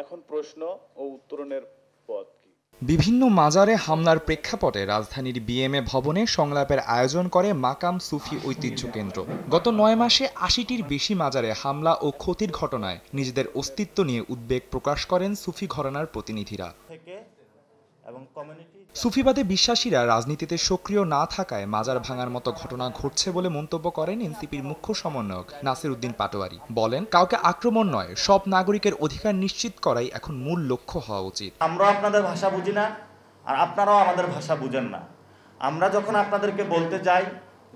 এখন প্রশ্ন ও উত্তরণের পথ কি? বিভিন্ন মাজারে হামলার প্রেক্ষাপটে রাজধানীর বিএমএ ভবনে সংলাপের আয়োজন করে মাকাম সুফি ঐতিহ্য কেন্দ্র। গত ৯ মাসে ৮০টির বেশি মাজারে হামলা ও ক্ষতির ঘটনায় নিজেদের অস্তিত্ব নিয়ে উদ্বেগ প্রকাশ করেন সুফি ঘরানার প্রতিনিধিরা। সুফিবাদে বিশ্বাসীরা রাজনীতিতে সক্রিয় না থাকায় মাজার ভাঙার মতো ঘটনা ঘটছে বলে মন্তব্য করেন এনসিপির মুখ্য সমন্বয়ক নাসির উদ্দিন পাটোয়ারি। বলেন, কাউকে আক্রমণ নয়, সব নাগরিকের অধিকার নিশ্চিত করাই এখন মূল লক্ষ্য হওয়া উচিত। আমরা আপনাদের ভাষা বুঝি না, আর আপনারাও আমাদের ভাষা বুঝেন না। আমরা যখন আপনাদেরকে বলতে যাই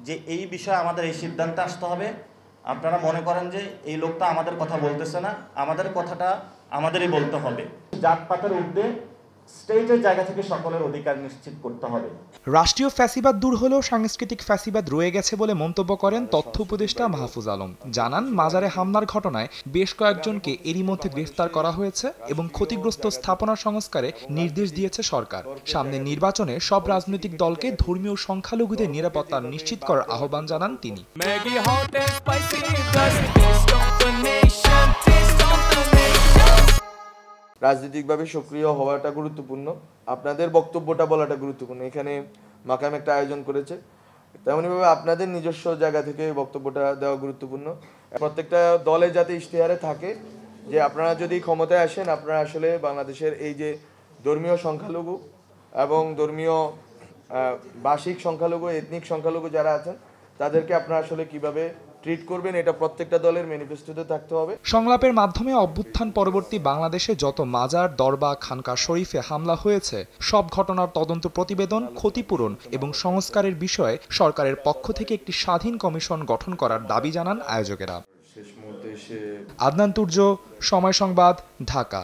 যে এই বিষয়ে আমাদের এই সিদ্ধান্তে আসতে হবে, আপনারা মনে করেন যে এই লোকটা আমাদের কথা বলতেছে না, আমাদের কথাটা আমাদেরই বলতে হবে। জাতপাতের ঊর্ধ্বে স্টেটের জায়গা থেকে সকলের অধিকার নিশ্চিত করতে হবে। রাষ্ট্রীয় ফ্যাসিবাদ দূর হলেও সাংস্কৃতিক ফ্যাসিবাদ রয়ে গেছে বলে মন্তব্য করেন তথ্য উপদেষ্টা মাহফুজ আলম। জানান, মাজারে হামলার ঘটনায় বেশ কয়েকজনকে এরই মধ্যে গ্রেফতার করা হয়েছে এবং ক্ষতিগ্রস্ত স্থাপনা সংস্কারে নির্দেশ দিয়েছে সরকার। সামনে নির্বাচনে সব রাজনৈতিক দলকে ধর্মীয় সংখ্যালঘুদের নিরাপত্তা নিশ্চিত করার আহ্বান জানান তিনি। রাজনৈতিকভাবে সক্রিয় হওয়াটা গুরুত্বপূর্ণ, আপনাদের বক্তব্যটা বলাটা গুরুত্বপূর্ণ। এখানে মাকাম একটা আয়োজন করেছে, তেমনিভাবে আপনাদের নিজস্ব জায়গা থেকে বক্তব্যটা দেওয়া গুরুত্বপূর্ণ। প্রত্যেকটা দলে যাতে ইশতেহারে থাকে যে আপনারা যদি ক্ষমতায় আসেন, আপনারা আসলে বাংলাদেশের এই যে ধর্মীয় সংখ্যালঘু এবং ধর্মীয় ভাষিক সংখ্যালঘু, এথনিক সংখ্যালঘু যারা আছেন, তাদেরকে আপনারা আসলে কিভাবে ট্রিট করবেন, এটা প্রত্যেকটা দলের ম্যানিফেস্টোতে থাকতে হবে। সংলাপের মাধ্যমে অভ্যুত্থান পরবর্তী বাংলাদেশে যত মাজার, দরবা, খানকা শরীফে হামলা হয়েছে সব ঘটনার তদন্ত প্রতিবেদন, ক্ষতিপূরণ এবং সংস্কারের বিষয়ে সরকারের পক্ষ থেকে একটি স্বাধীন কমিশন গঠন করার দাবি জানান আয়োজকেরা। আদনান তুর্য, সময় সংবাদ, ঢাকা।